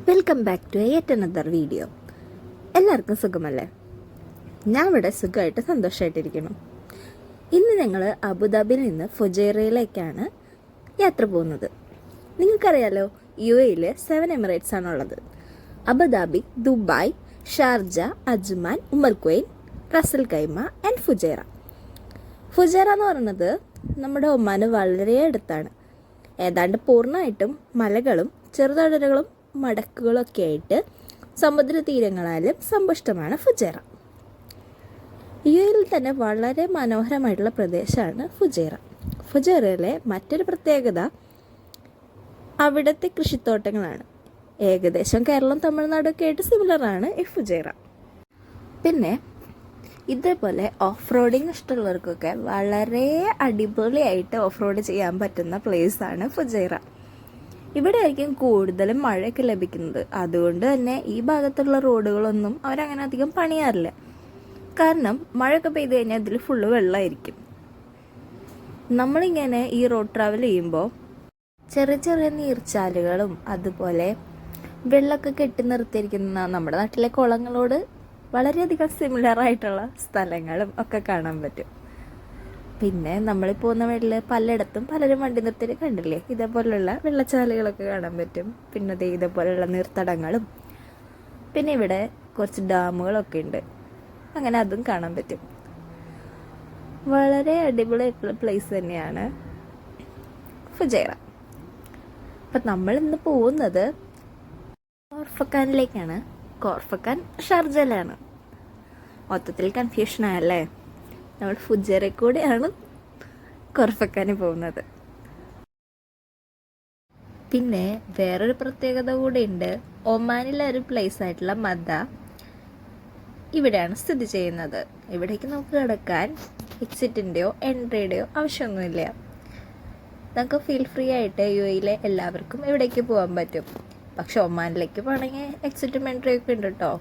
Welcome back to yet another video. എല്ലാവർക്കും സുഖമല്ലേ? ഞാൻ ഇവിടെ സുഖമായിട്ട് സന്തോഷമായിട്ടിരിക്കുന്നു. ഇന്ന് ഞങ്ങൾ അബുദാബിയിൽ നിന്ന് ഫുജൈറയിലേക്കാണ് യാത്ര പോകുന്നത്. നിങ്ങൾക്കറിയാലോ, UAE-യിൽ 7 എമിറേറ്റ്സ് ആണുള്ളത്. Abu Dhabi, Dubai, Sharjah, Ajman, Umm al Quwain, Ras al Khaimah and Fujairah. Fujairah എന്ന് പറയുന്നത് നമ്മുടെ ഒമാന് വളരെ അടുത്താണ്. ഏതാണ്ട് പൂർണ്ണമായിട്ടും മലകളും ചെറുതടലുകളും മടക്കുകളൊക്കെ ആയിട്ട് സമുദ്രതീരങ്ങളാലും സമ്പുഷ്ടമാണ് ഫുജൈറ. UAE-യിൽ തന്നെ വളരെ മനോഹരമായിട്ടുള്ള പ്രദേശമാണ് ഫുജൈറ. ഫുജൈറയിലെ മറ്റൊരു പ്രത്യേകത അവിടുത്തെ കൃഷിത്തോട്ടങ്ങളാണ്. ഏകദേശം കേരളം, തമിഴ്നാടൊക്കെ ആയിട്ട് സിമിലറാണ് ഈ ഫുജൈറ. പിന്നെ ഇതേപോലെ ഓഫ് റോഡിങ് ഇഷ്ടമുള്ളവർക്കൊക്കെ വളരെ അടിപൊളിയായിട്ട് ഓഫ് റോഡ് ചെയ്യാൻ പറ്റുന്ന പ്ലേസാണ് ഫുജൈറ. ഇവിടെ ആയിരിക്കും കൂടുതലും മഴയൊക്കെ ലഭിക്കുന്നത്. അതുകൊണ്ട് തന്നെ ഈ ഭാഗത്തുള്ള റോഡുകളൊന്നും അവരങ്ങനെ അധികം പണിയാറില്ല. കാരണം മഴയൊക്കെ പെയ്ത് കഴിഞ്ഞാൽ ഇതിൽ ഫുള്ള് വെള്ളമായിരിക്കും. നമ്മളിങ്ങനെ ഈ റോഡ് ട്രാവൽ ചെയ്യുമ്പോൾ ചെറിയ ചെറിയ നീർച്ചാലുകളും അതുപോലെ വെള്ളമൊക്കെ കെട്ടി നിർത്തിയിരിക്കുന്ന നമ്മുടെ നാട്ടിലെ കുളങ്ങളോട് വളരെയധികം സിമിലർ ആയിട്ടുള്ള സ്ഥലങ്ങളും ഒക്കെ കാണാൻ പറ്റും. പിന്നെ നമ്മൾ പോകുന്ന വഴിയിൽ പലയിടത്തും പലരും വണ്ടി നിർത്തിയിട്ട് കണ്ടില്ലേ, ഇതേപോലുള്ള വെള്ളച്ചാലുകളൊക്കെ കാണാൻ പറ്റും. പിന്നെ ഇതേപോലുള്ള നീർത്തടങ്ങളും പിന്നെ ഇവിടെ കുറച്ച് ഡാമുകളൊക്കെ ഉണ്ട്, അങ്ങനെ അതും കാണാൻ പറ്റും. വളരെ അടിപൊളിയായിട്ടുള്ള പ്ലേസ് തന്നെയാണ് ഫുജൈറ. അപ്പം നമ്മളിന്ന് പോകുന്നത് കോർഫക്കാനിലേക്കാണ്. കോർഫക്കാൻ ഷാർജയിലാണ്. മൊത്തത്തിൽ കൺഫ്യൂഷനായല്ലേ? നമ്മൾ ഫുജൈറയിൽ കൂടെയാണ് കോർഫക്കാന് പോകുന്നത്. പിന്നെ വേറൊരു പ്രത്യേകത കൂടെ ഉണ്ട്. ഒമാനിലെ ഒരു പ്ലേസ് ആയിട്ടുള്ള മദ ഇവിടെയാണ് സ്ഥിതി ചെയ്യുന്നത്. ഇവിടേക്ക് നമുക്ക് കിടക്കാൻ എക്സിറ്റിൻ്റെയോ എൻട്രിയുടെയോ ആവശ്യമൊന്നുമില്ല. നമുക്ക് ഫീൽ ഫ്രീ ആയിട്ട് UAE-യിലെ എല്ലാവർക്കും ഇവിടേക്ക് പോകാൻ പറ്റും. പക്ഷെ ഒമാനിലേക്ക് പോകണമെങ്കിൽ എക്സിറ്റും എൻട്രിയും ഒക്കെ ഉണ്ട് കേട്ടോ.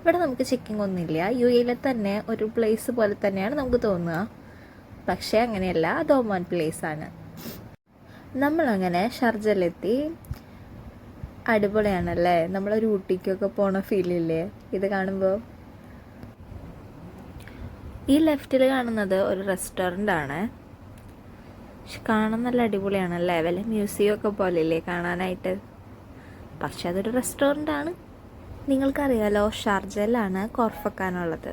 ഇവിടെ നമുക്ക് ചെക്കിംഗ് ഒന്നുമില്ല. UAE-യിലെ തന്നെ ഒരു പ്ലേസ് പോലെ തന്നെയാണ് നമുക്ക് തോന്നുക. പക്ഷേ അങ്ങനെയല്ല, അത് ഒമാൻ പ്ലേസാണ്. നമ്മളങ്ങനെ ഷാർജയിലെത്തി. അടിപൊളിയാണല്ലേ? നമ്മളൊരു ഊട്ടിക്കൊക്കെ പോണ ഫീലില്ലേ ഇത് കാണുമ്പോൾ? ഈ ലെഫ്റ്റിൽ കാണുന്നത് ഒരു റെസ്റ്റോറൻ്റ് ആണ്. കാണാൻ നല്ല അടിപൊളിയാണല്ലേ? വല്ല മ്യൂസിയം ഒക്കെ പോലെയല്ലേ കാണാനായിട്ട്? പക്ഷെ അതൊരു റെസ്റ്റോറൻ്റ് ആണ്. നിങ്ങൾക്കറിയാലോ, ഷാർജയിലാണ് കോർഫക്കാനുള്ളത്.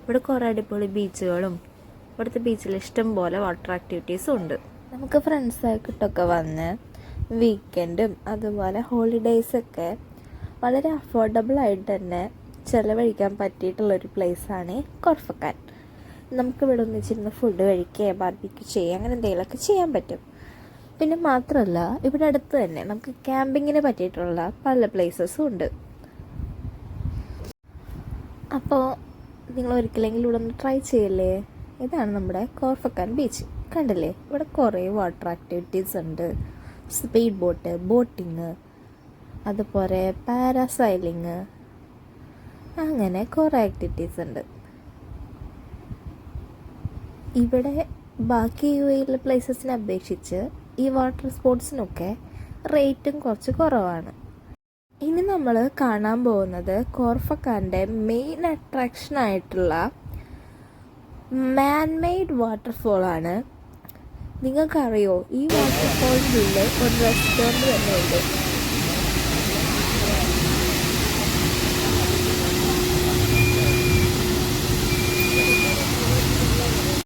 ഇവിടെ കുറേ അടിപൊളി ബീച്ചുകളും ഇവിടുത്തെ ബീച്ചിൽ ഇഷ്ടം പോലെ വാട്ടർ ആക്ടിവിറ്റീസും ഉണ്ട്. നമുക്ക് ഫ്രണ്ട്സായിട്ടൊക്കെ വന്ന് വീക്കെൻഡും അതുപോലെ ഹോളിഡേയ്സൊക്കെ വളരെ അഫോർഡബിൾ ആയിട്ട് തന്നെ ചിലവഴിക്കാൻ പറ്റിയിട്ടുള്ളൊരു പ്ലേസാണ് കോർഫക്കാൻ. നമുക്കിവിടെ ഒന്നിച്ചിരുന്ന് ഫുഡ് കഴിക്കുക, ബാർബിക്യൂ ചെയ്യുക, അങ്ങനെ എന്തെങ്കിലുമൊക്കെ ചെയ്യാൻ പറ്റും. പിന്നെ മാത്രമല്ല, ഇവിടെ അടുത്ത് തന്നെ നമുക്ക് ക്യാമ്പിങ്ങിന് പറ്റിയിട്ടുള്ള പല പ്ലേസസും ഉണ്ട്. അപ്പോൾ നിങ്ങൾ ഒരിക്കലെങ്കിലും ഇവിടെ ഒന്ന് ട്രൈ ചെയ്യല്ലേ? ഇതാണ് നമ്മുടെ കോർഫക്കാൻ ബീച്ച്. കണ്ടില്ലേ? ഇവിടെ കുറേ വാട്ടർ ആക്ടിവിറ്റീസ് ഉണ്ട്. സ്പീഡ് ബോട്ട്, ബോട്ടിങ്, അതുപോലെ പാരാസൈലിങ്, അങ്ങനെ കുറേ ആക്ടിവിറ്റീസ് ഉണ്ട്. ഇവിടെ ബാക്കി UAE-യിലെ പ്ലേസസിനെ അപേക്ഷിച്ച് ഈ വാട്ടർ സ്പോർട്സിനൊക്കെ റേറ്റും കുറച്ച് കുറവാണ്. ഇനി നമ്മൾ കാണാൻ പോകുന്നത് കോർഫക്കാൻ്റെ മെയിൻ അട്രാക്ഷനായിട്ടുള്ള മാൻമെയ്ഡ് വാട്ടർഫോളാണ്. നിങ്ങൾക്കറിയോ, ഈ വാട്ടർഫോളിൻ്റെ ഉള്ളിൽ ഒരു റെസ്റ്റോറൻറ്റ് തന്നെ ഉണ്ട്.